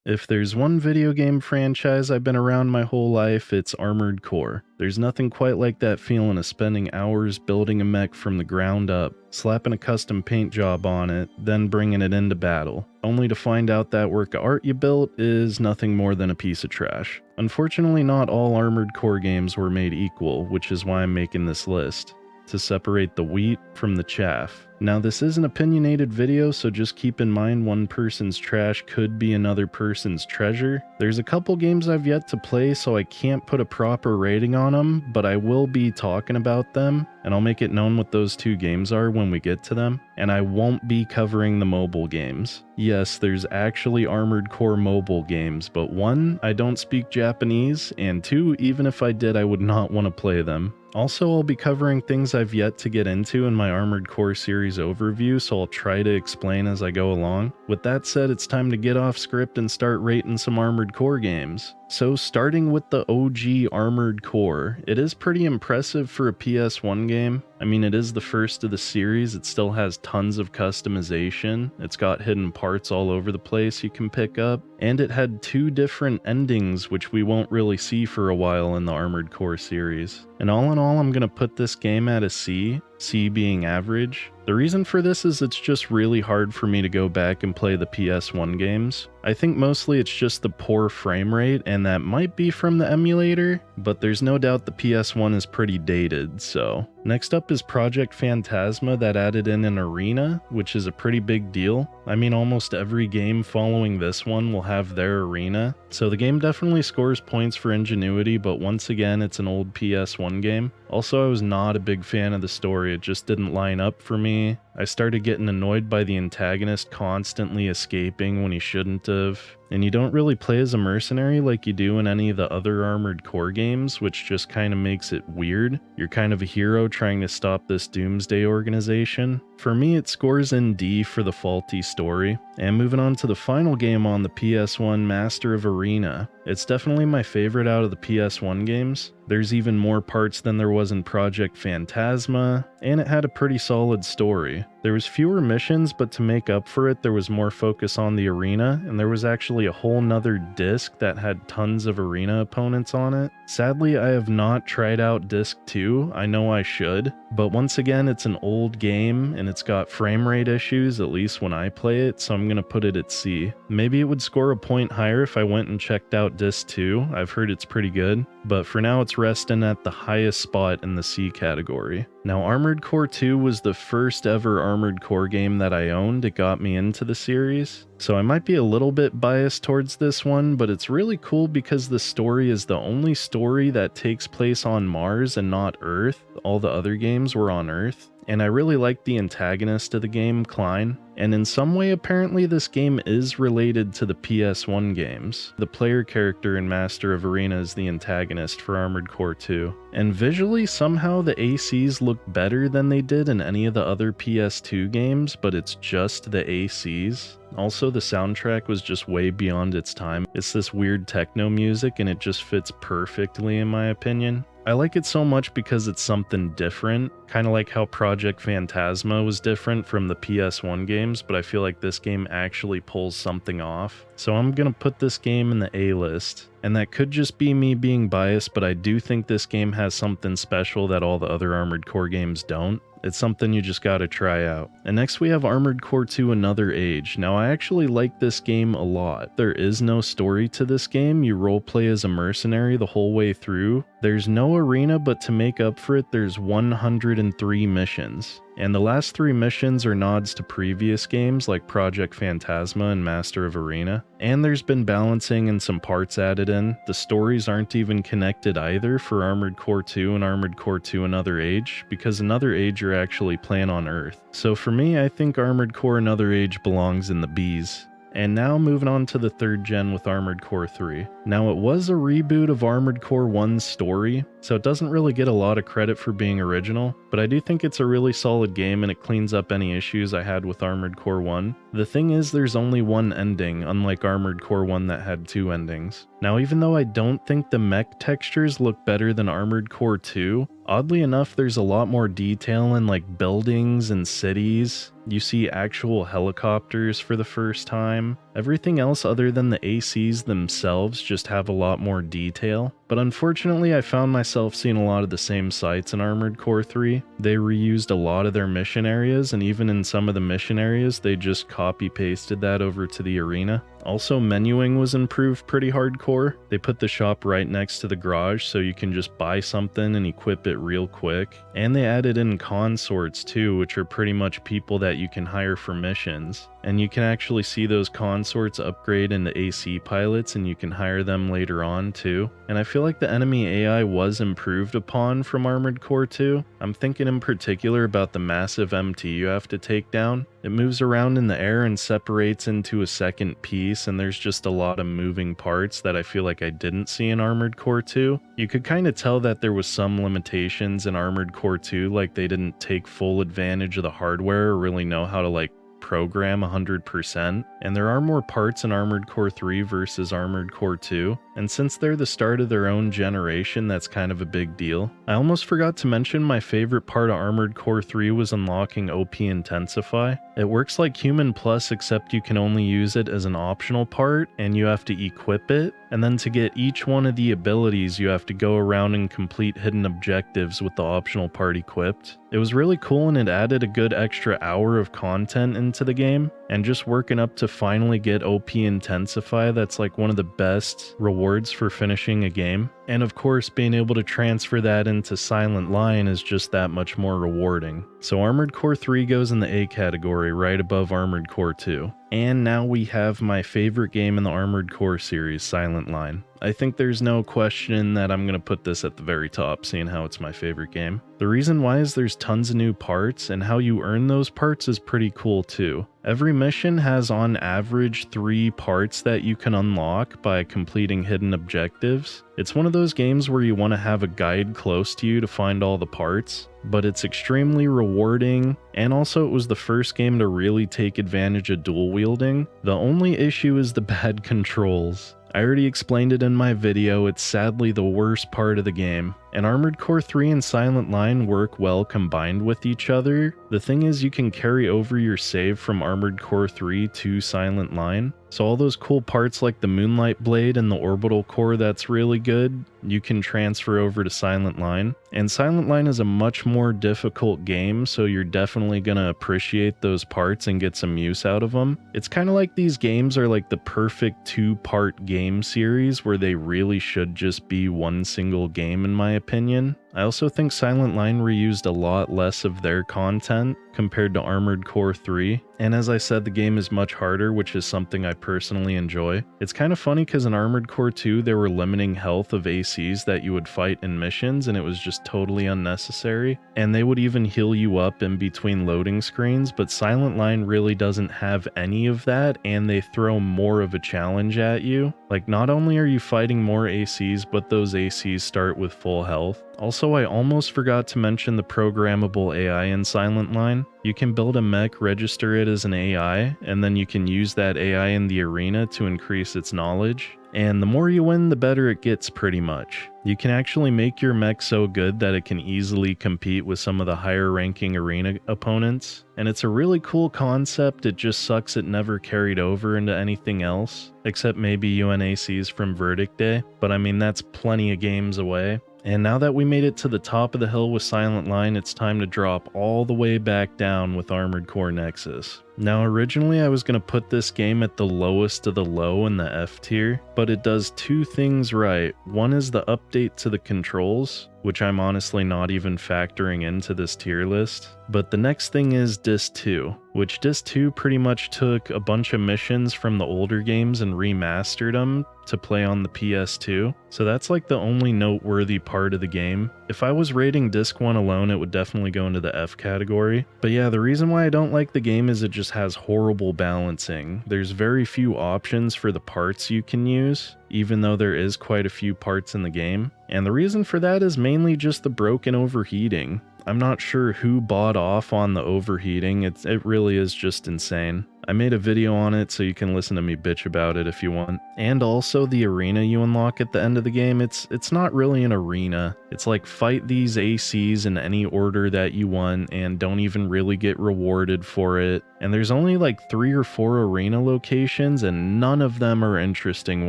If there's one video game franchise I've been around my whole life, it's Armored Core. There's nothing quite like that feeling of spending hours building a mech from the ground up, slapping a custom paint job on it, then bringing it into battle, only to find out that work of art you built is nothing more than a piece of trash. Unfortunately, not all Armored Core games were made equal, which is why I'm making this list, to separate the wheat from the chaff. Now, this is an opinionated video, so just keep in mind one person's trash could be another person's treasure. There's a couple games I've yet to play, so I can't put a proper rating on them, but I will be talking about them, and I'll make it known what those two games are when we get to them. And I won't be covering the mobile games. Yes, there's actually Armored Core mobile games, but one, I don't speak Japanese, and two, even if I did, I would not want to play them. Also, I'll be covering things I've yet to get into in my Armored Core series overview, so I'll try to explain as I go along. With that said, it's time to get off script and start rating some Armored Core games. So starting with the OG Armored Core, it is pretty impressive for a PS1 game. I mean, it is the first of the series, it still has tons of customization, it's got hidden parts all over the place you can pick up, and it had two different endings which we won't really see for a while in the Armored Core series. And all in all, I'm gonna put this game at a C, C being average. The reason for this is it's just really hard for me to go back and play the PS1 games. I think mostly it's just the poor frame rate, and that might be from the emulator, but there's no doubt the PS1 is pretty dated, so. Next up is Project Phantasma that added in an arena, which is a pretty big deal. I mean, almost every game following this one will have their arena, so the game definitely scores points for ingenuity, but once again, it's an old PS1 game. Also, I was not a big fan of the story, it just didn't line up for me. I started getting annoyed by the antagonist constantly escaping when he shouldn't have. And you don't really play as a mercenary like you do in any of the other Armored Core games, which just kind of makes it weird. You're kind of a hero trying to stop this doomsday organization. For me, it scores in D for the faulty story. And moving on to the final game on the PS1, Master of Arena. It's definitely my favorite out of the PS1 games. There's even more parts than there was in Project Phantasma, and it had a pretty solid story. There was fewer missions, but to make up for it, there was more focus on the arena, and there was actually a whole nother disc that had tons of arena opponents on it. Sadly, I have not tried out disc 2, I know I should, but once again, it's an old game, and it's got frame rate issues, at least when I play it, so I'm gonna put it at C. Maybe it would score a point higher if I went and checked out disc 2, I've heard it's pretty good, but for now it's resting at the highest spot in the C category. Now, Armored Core 2 was the first ever Armored Core game that I owned. It got me into the series. So I might be a little bit biased towards this one, but it's really cool because the story is the only story that takes place on Mars and not Earth. All the other games were on Earth. And I really like the antagonist of the game, Klein. And in some way, apparently this game is related to the PS1 games. The player character in Master of Arena is the antagonist for Armored Core 2. And visually, somehow the ACs look better than they did in any of the other PS2 games, but it's just the ACs. Also, the soundtrack was just way beyond its time. It's this weird techno music and it just fits perfectly in my opinion. I like it so much because it's something different, kind of like how Project Phantasma was different from the PS1 games, but I feel like this game actually pulls something off. So I'm gonna put this game in the A list. And that could just be me being biased, but I do think this game has something special that all the other Armored Core games don't. It's something you just gotta try out. And next we have Armored Core 2 Another Age. Now I actually like this game a lot. There is no story to this game, you roleplay as a mercenary the whole way through. There's no arena, but to make up for it there's 103 missions. And the last 3 missions are nods to previous games like Project Phantasma and Master of Arena. And there's been balancing and some parts added in. The stories aren't even connected either for Armored Core 2 and Armored Core 2 Another Age, because Another Age you're actually playing on Earth. So for me, I think Armored Core Another Age belongs in the Bs. And now moving on to the 3rd gen with Armored Core 3. Now it was a reboot of Armored Core 1's story, so it doesn't really get a lot of credit for being original, but I do think it's a really solid game and it cleans up any issues I had with Armored Core 1. The thing is, there's only one ending, unlike Armored Core 1 that had 2 endings. Now, even though I don't think the mech textures look better than Armored Core 2, oddly enough, there's a lot more detail in like buildings and cities. You see actual helicopters for the first time. Everything else other than the ACs themselves just have a lot more detail. But unfortunately, I found myself seeing a lot of the same sites in Armored Core 3. They reused a lot of their mission areas, and even in some of the mission areas, they just copy-pasted that over to the arena. Also, menuing was improved pretty hardcore. They put the shop right next to the garage so you can just buy something and equip it real quick. And they added in consorts too, which are pretty much people that you can hire for missions. And you can actually see those consorts upgrade into AC pilots, and you can hire them later on too. And I feel like the enemy AI was improved upon from Armored Core 2. I'm thinking in particular about the massive MT you have to take down. It moves around in the air and separates into a second piece, and there's just a lot of moving parts that I feel like I didn't see in Armored Core 2. You could kind of tell that there was some limitations in Armored Core 2, like they didn't take full advantage of the hardware or really know how to like program 100%, and there are more parts in Armored Core 3 versus Armored Core 2, and since they're the start of their own generation, that's kind of a big deal. I almost forgot to mention my favorite part of Armored Core 3 was unlocking OP Intensify. It works like Human Plus, except you can only use it as an optional part, and you have to equip it, and then to get each one of the abilities you have to go around and complete hidden objectives with the optional part equipped. It was really cool, and it added a good extra hour of content into the game, and just working up to finally get OP Intensify, that's like one of the best rewards for finishing a game. And of course, being able to transfer that into Silent Line is just that much more rewarding. So Armored Core 3 goes in the A category, right above Armored Core 2. And now we have my favorite game in the Armored Core series, Silent Line. I think there's no question that I'm going to put this at the very top, seeing how it's my favorite game. The reason why is there's tons of new parts, and how you earn those parts is pretty cool too. Every mission has on average 3 parts that you can unlock by completing hidden objectives. It's one of those games where you want to have a guide close to you to find all the parts, but it's extremely rewarding, and also it was the first game to really take advantage of dual wielding. The only issue is the bad controls. I already explained it in my video, it's sadly the worst part of the game. And Armored Core 3 and Silent Line work well combined with each other. The thing is, you can carry over your save from Armored Core 3 to Silent Line. So all those cool parts like the Moonlight Blade and the Orbital Core that's really good, you can transfer over to Silent Line. And Silent Line is a much more difficult game, so you're definitely going to appreciate those parts and get some use out of them. It's kind of like these games are like the perfect 2-part game series where they really should just be one single game in my opinion. I also think Silent Line reused a lot less of their content compared to Armored Core 3, and as I said, the game is much harder, which is something I personally enjoy. It's kind of funny because in Armored Core 2 they were limiting health of ACs that you would fight in missions, and it was just totally unnecessary, and they would even heal you up in between loading screens, but Silent Line really doesn't have any of that, and they throw more of a challenge at you. Like, not only are you fighting more ACs, but those ACs start with full health. Also, I almost forgot to mention the programmable AI in Silent Line. You can build a mech, register it as an AI, and then you can use that AI in the arena to increase its knowledge. And the more you win, the better it gets pretty much. You can actually make your mech so good that it can easily compete with some of the higher ranking arena opponents. And it's a really cool concept, it just sucks it never carried over into anything else, except maybe UNACs from Verdict Day, but I mean that's plenty of games away. And now that we made it to the top of the hill with Silent Line, it's time to drop all the way back down with Armored Core Nexus. Now originally I was going to put this game at the lowest of the low in the F tier, but it does 2 things right. One is the update to the controls, which I'm honestly not even factoring into this tier list. But the next thing is Disc 2, which Disc 2 pretty much took a bunch of missions from the older games and remastered them to play on the PS2. So that's like the only noteworthy part of the game. If I was rating disc 1 alone, it would definitely go into the F category. But yeah, the reason why I don't like the game is it just has horrible balancing. There's very few options for the parts you can use, even though there is quite a few parts in the game. And the reason for that is mainly just the broken overheating. I'm not sure who bought off on the overheating. It really is just insane. I made a video on it, so you can listen to me bitch about it if you want. And also the arena you unlock at the end of the game, it's not really an arena. It's like fight these ACs in any order that you want and don't even really get rewarded for it. And there's only like 3 or 4 arena locations and none of them are interesting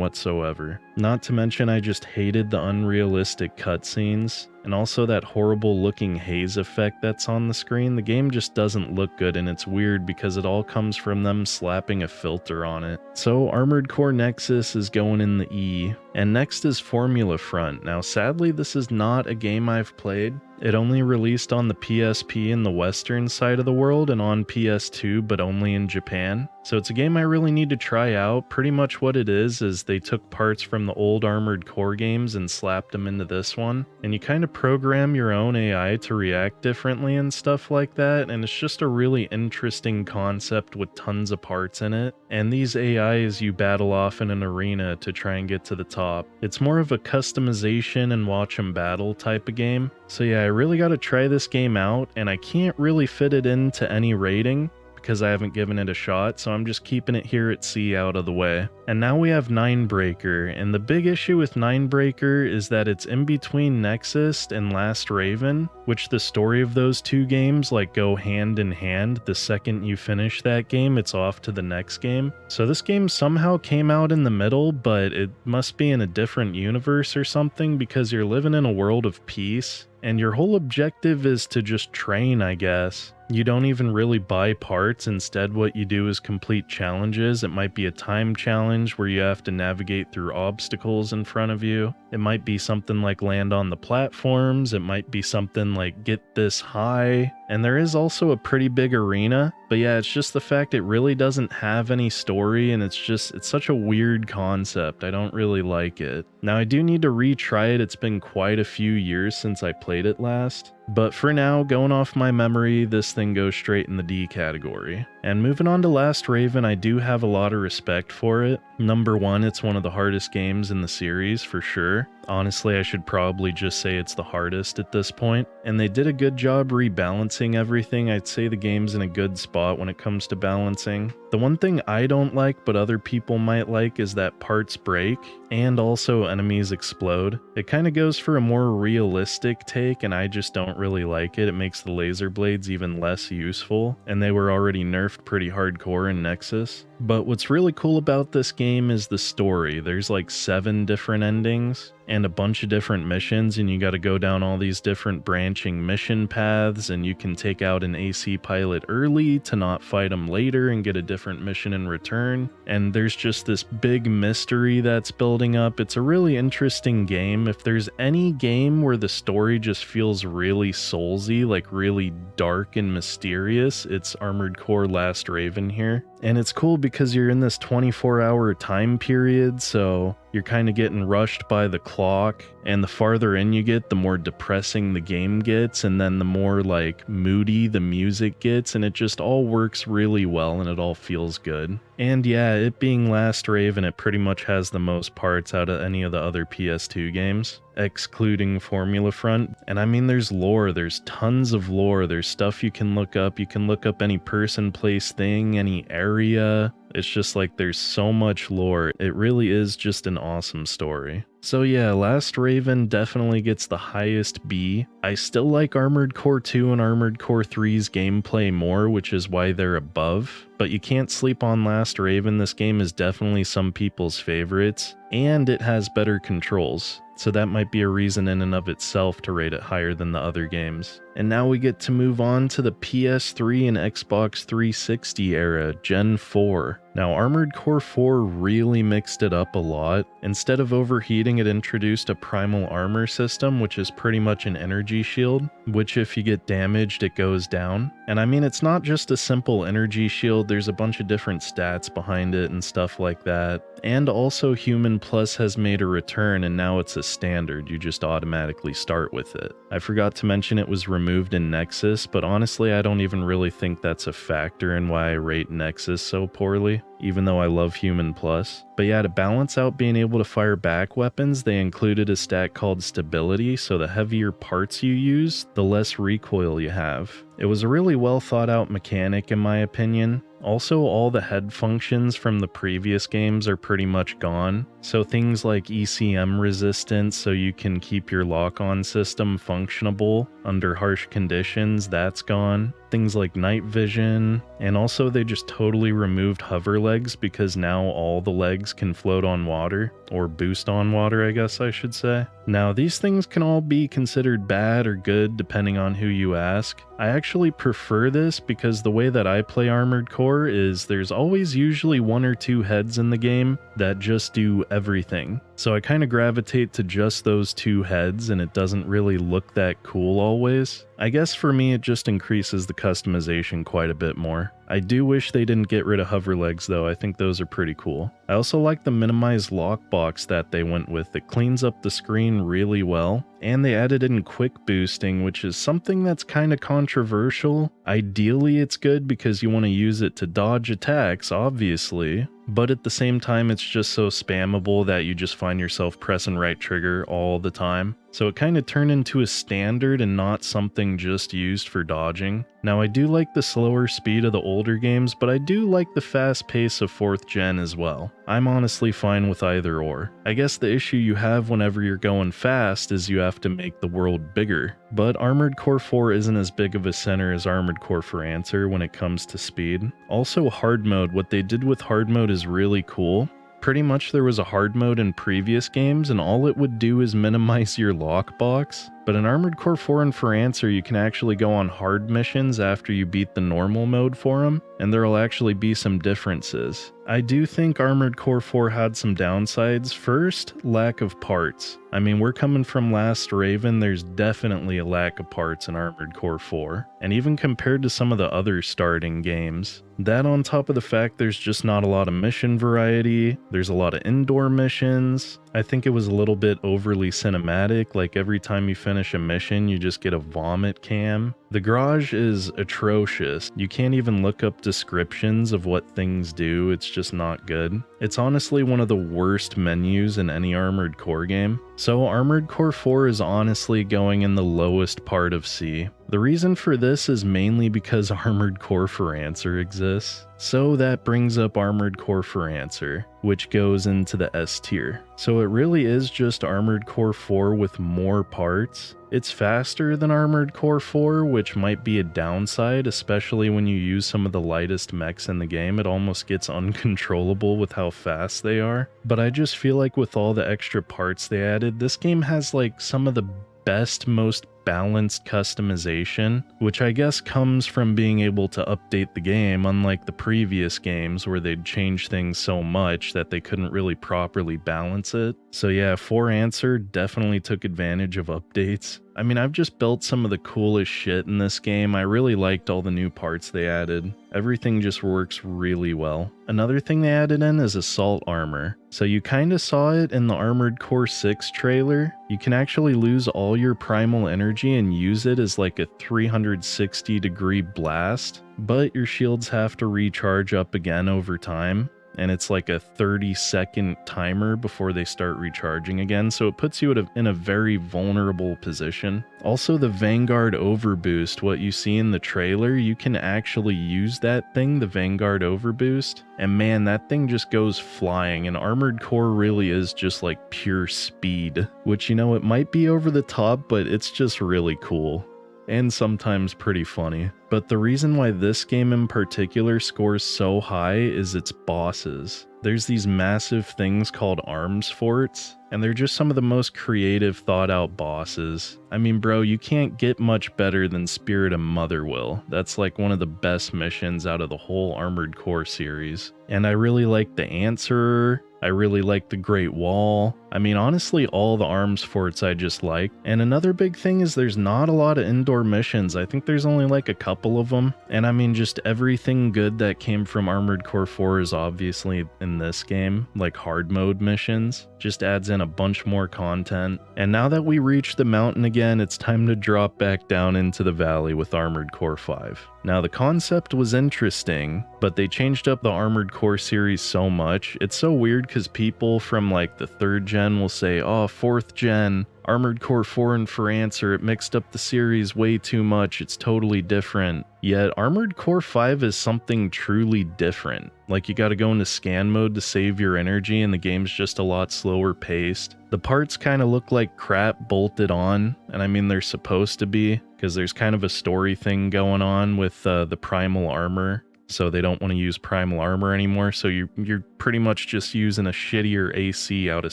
whatsoever. Not to mention I just hated the unrealistic cutscenes. And also that horrible looking haze effect that's on the screen. The game just doesn't look good, and it's weird because it all comes from them slapping a filter on it. So Armored Core Nexus is going in the E. And next is Formula Front. Now sadly this is not a game I've played. It only released on the PSP in the western side of the world and on PS2, but only in Japan. So it's a game I really need to try out. Pretty much what it is they took parts from the old Armored Core games and slapped them into this one. And you kind of program your own AI to react differently and stuff like that. And it's just a really interesting concept with tons of parts in it. And these AIs you battle off in an arena to try and get to the top. It's more of a customization and watch them battle type of game. So yeah, I really got to try this game out, and I can't really fit it into any rating because I haven't given it a shot, so I'm just keeping it here at C out of the way. And now we have Ninebreaker, and the big issue with Ninebreaker is that it's in between Nexus and Last Raven, which the story of those two games like go hand in hand. The second you finish that game, it's off to the next game. So this game somehow came out in the middle, but it must be in a different universe or something because you're living in a world of peace. And your whole objective is to just train, I guess. You don't even really buy parts. Instead, what you do is complete challenges. It might be a time challenge where you have to navigate through obstacles in front of you. It might be something like land on the platforms. It might be something like get this high. And there is also a pretty big arena. But yeah, it's just the fact it really doesn't have any story, and it's such a weird concept. I don't really like it. Now I do need to retry it. It's been quite a few years since I played it last. But for now, going off my memory, this thing goes straight in the D category. And moving on to Last Raven, I do have a lot of respect for it. Number one, it's one of the hardest games in the series, for sure. Honestly, I should probably just say it's the hardest at this point. And they did a good job rebalancing everything. I'd say the game's in a good spot when it comes to balancing. The one thing I don't like, but other people might like, is that parts break and also enemies explode. It kind of goes for a more realistic take, and I just don't really like it. It makes the laser blades even less useful, and they were already nerfed pretty hardcore in Nexus. But what's really cool about this game is the story. There's like 7 different endings and a bunch of different missions, and you got to go down all these different branching mission paths, and you can take out an AC pilot early to not fight him later and get a different mission in return. And there's just this big mystery that's building up. It's a really interesting game. If there's any game where the story just feels really soulsy, like really dark and mysterious, it's Armored Core Last Raven here. And it's cool because you're in this 24-hour time period, so you're kind of getting rushed by the clock, and the farther in you get, the more depressing the game gets, and then the more like moody the music gets, and it just all works really well and it all feels good. And yeah, it being Last Raven, it pretty much has the most parts out of any of the other PS2 games, excluding Formula Front. And I mean, there's lore, there's tons of lore, there's stuff you can look up any person, place, thing, any area. It's just like there's so much lore. It really is just an awesome story. So yeah, Last Raven definitely gets the highest B. I still like Armored Core 2 and Armored Core 3's gameplay more, which is why they're above. But you can't sleep on Last Raven. This game is definitely some people's favorites, and it has better controls. So that might be a reason in and of itself to rate it higher than the other games. And now we get to move on to the PS3 and Xbox 360 era, Gen 4. Now, Armored Core 4 really mixed it up a lot. Instead of overheating, it introduced a primal armor system, which is pretty much an energy shield, which if you get damaged, it goes down. And I mean, it's not just a simple energy shield, there's a bunch of different stats behind it and stuff like that. And also Human Plus has made a return, and now it's a standard, you just automatically start with it. I forgot to mention it was removed in Nexus, but honestly I don't even really think that's a factor in why I rate Nexus so poorly, even though I love Human Plus. But yeah, to balance out being able to fire back weapons, they included a stat called Stability, so the heavier parts you use, the less recoil you have. It was a really well thought out mechanic in my opinion. Also, all the head functions from the previous games are pretty much gone, so things like ECM resistance so you can keep your lock-on system functionable under harsh conditions, that's gone. Things like night vision, and also they just totally removed hover legs because now all the legs can float on water, or boost on water I guess I should say. Now these things can all be considered bad or good depending on who you ask. I actually prefer this because the way that I play Armored Core is there's always usually one or two heads in the game that just do everything. So I kind of gravitate to just those two heads and it doesn't really look that cool always. I guess for me it just increases the customization quite a bit more. I do wish they didn't get rid of hover legs though, I think those are pretty cool. I also like the minimized lockbox that they went with. It cleans up the screen really well, and they added in quick boosting, which is something that's kind of controversial. Ideally it's good because you want to use it to dodge attacks, obviously, but at the same time it's just so spammable that you just find yourself pressing right trigger all the time. So it kind of turned into a standard and not something just used for dodging. Now I do like the slower speed of the older games, but I do like the fast pace of 4th gen as well. I'm honestly fine with either or. I guess the issue you have whenever you're going fast is you have to make the world bigger. But Armored Core 4 isn't as big of a center as Armored Core for Answer when it comes to speed. Also hard mode, what they did with hard mode is really cool. Pretty much there was a hard mode in previous games and all it would do is minimize your lockbox. But in Armored Core 4 and for Answer, you can actually go on hard missions after you beat the normal mode for them, and there'll actually be some differences. I do think Armored Core 4 had some downsides. First, lack of parts. I mean, we're coming from Last Raven, there's definitely a lack of parts in Armored Core 4, and even compared to some of the other starting games. That on top of the fact there's just not a lot of mission variety, there's a lot of indoor missions. I think it was a little bit overly cinematic, like every time you finish a mission you just get a vomit cam. The garage is atrocious. You can't even look up descriptions of what things do, it's just not good. It's honestly one of the worst menus in any Armored Core game. So Armored Core 4 is honestly going in the lowest part of C. The reason for this is mainly because Armored Core for Answer exists. So that brings up Armored Core for Answer, which goes into the S tier. So it really is just Armored Core 4 with more parts. It's faster than Armored Core 4, which might be a downside, especially when you use some of the lightest mechs in the game. It almost gets uncontrollable with how fast they are. But I just feel like with all the extra parts they added, this game has like some of the best, most balanced customization, which I guess comes from being able to update the game, unlike the previous games where they'd change things so much that they couldn't really properly balance it. So yeah, For Answer definitely took advantage of updates. I mean, I've just built some of the coolest shit in this game. I really liked all the new parts they added. Everything just works really well. Another thing they added in is assault armor. So you kinda saw it in the Armored Core 6 trailer. You can actually lose all your primal energy and use it as like a 360-degree blast, but your shields have to recharge up again over time. And it's like a 30-second timer before they start recharging again, so it puts you in a very vulnerable position. Also, the Vanguard Overboost, what you see in the trailer, you can actually use that thing, the Vanguard Overboost, and man, that thing just goes flying, and Armored Core really is just like pure speed, which, you know, it might be over the top, but it's just really cool. and sometimes pretty funny. But the reason why this game in particular scores so high is its bosses. There's these massive things called arms forts, and they're just some of the most creative, thought-out bosses. I mean, bro, you can't get much better than Spirit of Motherwill. That's like one of the best missions out of the whole Armored Core series. And I really like the Answerer. I really like the Great Wall. I mean, honestly, all the arms forts I just like. And another big thing is there's not a lot of indoor missions. I think there's only like a couple of them. And I mean, just everything good that came from Armored Core 4 is obviously in this game, like hard mode missions. Just adds in a bunch more content. And now that we reach the mountain again, it's time to drop back down into the valley with Armored Core 5. Now, the concept was interesting, but they changed up the Armored Core series so much. It's so weird because people from like the 3rd gen will say, oh, 4th gen, Armored Core 4 and For Answer, it mixed up the series way too much, it's totally different. Yet Armored Core 5 is something truly different. Like, you gotta go into scan mode to save your energy and the game's just a lot slower paced. The parts kinda look like crap bolted on, and I mean they're supposed to be, because there's kind of a story thing going on with the primal armor. So they don't want to use primal armor anymore, so you're pretty much just using a shittier AC out of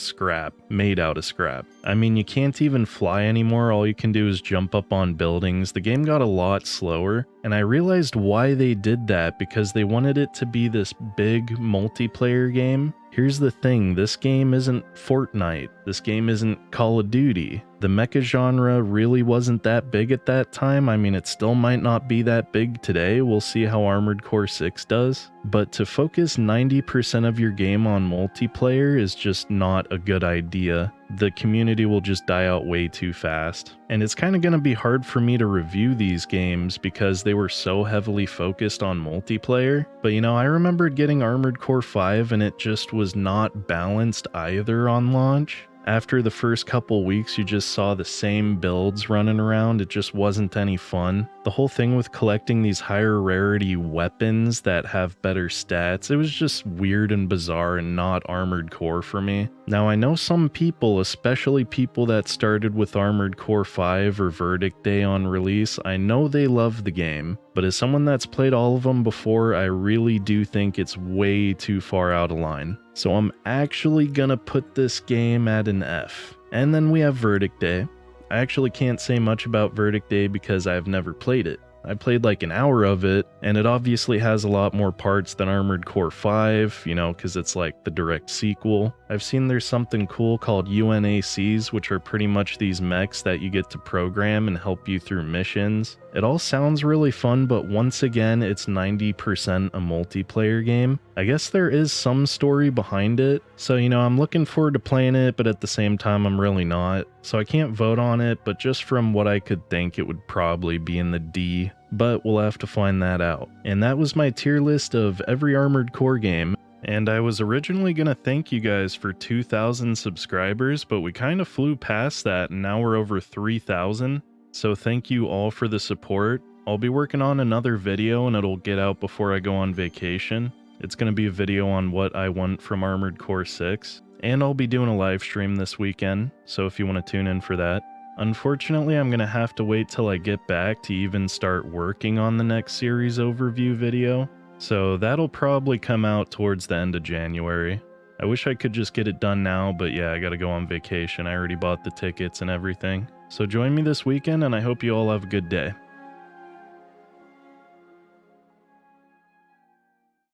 scrap, made out of scrap. I mean, you can't even fly anymore, all you can do is jump up on buildings. The game got a lot slower, and I realized why they did that, because they wanted it to be this big multiplayer game. Here's the thing, this game isn't Fortnite, this game isn't Call of Duty. The mecha genre really wasn't that big at that time. I mean, it still might not be that big today. We'll see how Armored Core 6 does. But to focus 90% of your game on multiplayer is just not a good idea. The community will just die out way too fast. And it's kind of going to be hard for me to review these games because they were so heavily focused on multiplayer. But you know, I remembered getting Armored Core 5 and it just was not balanced either on launch. After the first couple weeks, you just saw the same builds running around. It just wasn't any fun. The whole thing with collecting these higher rarity weapons that have better stats, it was just weird and bizarre and not Armored Core for me. Now, I know some people, especially people that started with Armored Core 5 or Verdict Day on release, I know they love the game. But as someone that's played all of them before, I really do think it's way too far out of line. So I'm actually gonna put this game at an F. And then we have Verdict Day. I actually can't say much about Verdict Day because I've never played it. I played like an hour of it, and it obviously has a lot more parts than Armored Core 5, you know, because it's like the direct sequel. I've seen there's something cool called UNACs, which are pretty much these mechs that you get to program and help you through missions. It all sounds really fun, but once again, it's 90% a multiplayer game. I guess there is some story behind it, so you know, I'm looking forward to playing it, but at the same time, I'm really not. So I can't vote on it, but just from what I could think, it would probably be in the D. But we'll have to find that out. And that was my tier list of every Armored Core game. And I was originally going to thank you guys for 2,000 subscribers, but we kind of flew past that and now we're over 3,000. So thank you all for the support. I'll be working on another video and it'll get out before I go on vacation. It's going to be a video on what I want from Armored Core 6. And I'll be doing a live stream this weekend, so if you want to tune in for that. Unfortunately, I'm going to have to wait till I get back to even start working on the next series overview video, so that'll probably come out towards the end of January. I wish I could just get it done now, but yeah, I gotta go on vacation. I already bought the tickets and everything. So join me this weekend, and I hope you all have a good day.